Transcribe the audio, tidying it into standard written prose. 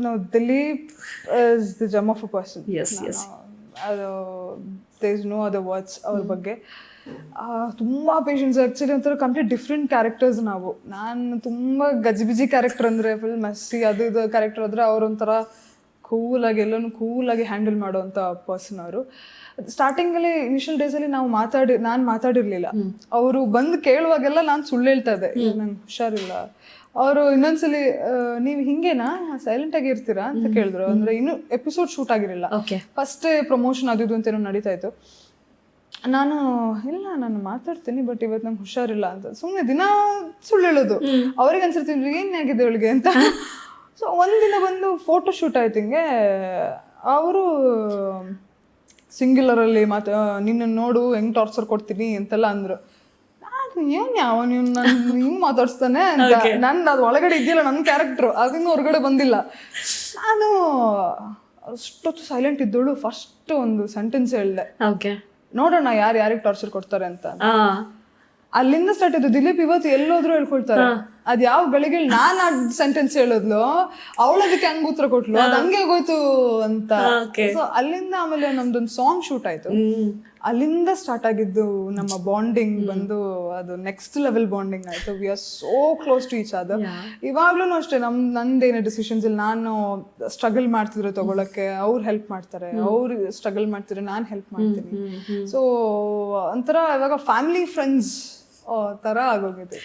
No, Dilip is the gem of a person. Yes, yes. There is no other words ಅವ್ರ ಬಗ್ಗೆ. ತುಂಬ patience. Actually ಒಂಥರ complete different characters ನಾವು. ನಾನು ತುಂಬ ಗಜಿಬಿಜಿ ಕ್ಯಾರೆಕ್ಟರ್ ಅಂದರೆ ಫುಲ್ ಮೆಸ್ಸಿ ಅದು ಇದು ಕ್ಯಾರೆಕ್ಟರ್ ಆದರೆ ಅವರೊಂಥರ ಕೂಲಾಗಿ ಎಲ್ಲನೂ ಕೂಲಾಗಿ ಹ್ಯಾಂಡಲ್ ಮಾಡೋವಂಥ ಪರ್ಸನ್ ಅವರು. ಸ್ಟಾರ್ಟಿಂಗಲ್ಲಿ ಇನಿಷಿಯಲ್ ಡೇಸಲ್ಲಿ ನಾನು ಮಾತಾಡಿರಲಿಲ್ಲ. ಅವರು ಬಂದು ಕೇಳುವಾಗೆಲ್ಲ ನಾನು ಸುಳ್ಳು ಹೇಳ್ತಾ ಇದ್ದೆ, ನಂಗೆ ಹುಷಾರಿಲ್ಲ. ಅವರು ಇನ್ನೊಂದ್ಸಲಿ ನೀವು ಹಿಂಗೇನಾ ಸೈಲೆಂಟ್ ಆಗಿ ಇರ್ತೀರಾ ಅಂತ ಕೇಳಿದ್ರು. ಅಂದ್ರೆ ಇನ್ನು ಎಪಿಸೋಡ್ ಶೂಟ್ ಆಗಿರಲಿಲ್ಲ, ಫಸ್ಟ್ ಪ್ರಮೋಷನ್ ಅದು ಇದು ಅಂತೇನೋ ನಡೀತಾ ಇತ್ತು. ನಾನು ಮಾತಾಡ್ತೀನಿ ಬಟ್ ಇವತ್ತು ನಂಗೆ ಹುಷಾರಿಲ್ಲ ಅಂತ ಸುಮ್ಮನೆ ದಿನ ಸುಳ್ಳು ಹೇಳೋದು. ಅವ್ರಿಗೆ ಅನ್ಸಿರ್ತೀನಿ ಏನಾಗಿದೆ ಅವಳಿಗೆ ಅಂತ. ಸೊ ಒಂದಿನ ಬಂದು ಫೋಟೋ ಶೂಟ್ ಆಯ್ತು ಹಿಂಗೆ. ಅವರು ಸಿಂಗ್ಯುಲರಲ್ಲಿ ನಿನ್ನ ನೋಡು ಹೆಂಗ್ ಟಾರ್ಚರ್ ಕೊಡ್ತೀನಿ ಅಂತೆಲ್ಲ ಅಂದ್ರು. ಏನ್ ಯಾವನು ಹಿಂಗ್ ಮಾತಾಡ್ಸ್ತಾನೆ ಅಂತ. ನನ್ ಅದು ಒಳಗಡೆ ಇದೆಯಲ್ಲ ನನ್ನ ಕ್ಯಾರೆಕ್ಟರ್, ಅದನ್ನು ಹೊರಗಡೆ ಬಂದಿಲ್ಲ. ನಾನು ಅಷ್ಟೊತ್ತು ಸೈಲೆಂಟ್ ಇದ್ದೋಳು. ಫಸ್ಟ್ ಒಂದು ಸೆಂಟೆನ್ಸ್ ಹೇಳ್ದೆ, ನೋಡೋಣ ಯಾರಿಗೆ ಟಾರ್ಚರ್ ಕೊಡ್ತಾರೆ ಅಂತ. ಅಲ್ಲಿಂದ ಸ್ಟಾರ್ಟ್ ಇದ್ದು. ದಿಲೀಪ್ ಇವತ್ತು ಎಲ್ಲೋದ್ರು ಹೇಳ್ಕೊಳ್ತಾರೆ. ಅದ್ ಯಾವ ಗಳಿಗೆ ನಾನ್ ಆ ಸೆಂಟೆನ್ಸ್ ಹೇಳೋದ್ಲು, ಅವಳದಕ್ಕೆ ಹಂಗ ಉತ್ತರ ಕೊಟ್ಲು, ಅದ್ ಹಂಗೆ ಆಗೋಯ್ತು ಅಂತ. ಸೊ ಅಲ್ಲಿಂದ ಆಮೇಲೆ ನಮ್ದೊಂದು ಸಾಂಗ್ ಶೂಟ್ ಆಯ್ತು. ಅಲ್ಲಿಂದ ಸ್ಟಾರ್ಟ್ ಆಗಿದ್ದು ನಮ್ಮ ಬಾಂಡಿಂಗ್ ಬಂದು ಅದು ನೆಕ್ಸ್ಟ್ ಲೆವೆಲ್ ಬಾಂಡಿಂಗ್ ಆಯ್ತು. We are so close to each other. ಇವಾಗ್ಲೂ ಅಷ್ಟೇ ನಂದೇನೇ ಡಿಸಿಷನ್ಸ್ ಇಲ್ಲಿ ನಾನು ಸ್ಟ್ರಗಲ್ ಮಾಡ್ತಿದ್ರೆ ತಗೊಳಕ್ಕೆ ಅವ್ರು ಹೆಲ್ಪ್ ಮಾಡ್ತಾರೆ, ಅವ್ರು ಸ್ಟ್ರಗಲ್ ಮಾಡ್ತಿದ್ರೆ ನಾನು ಹೆಲ್ಪ್ ಮಾಡ್ತೀನಿ. ಸೊ ಒಂಥರ ಇವಾಗ ಫ್ಯಾಮಿಲಿ ಫ್ರೆಂಡ್ಸ್ ತರ ಆಗೋಗಿದೆ.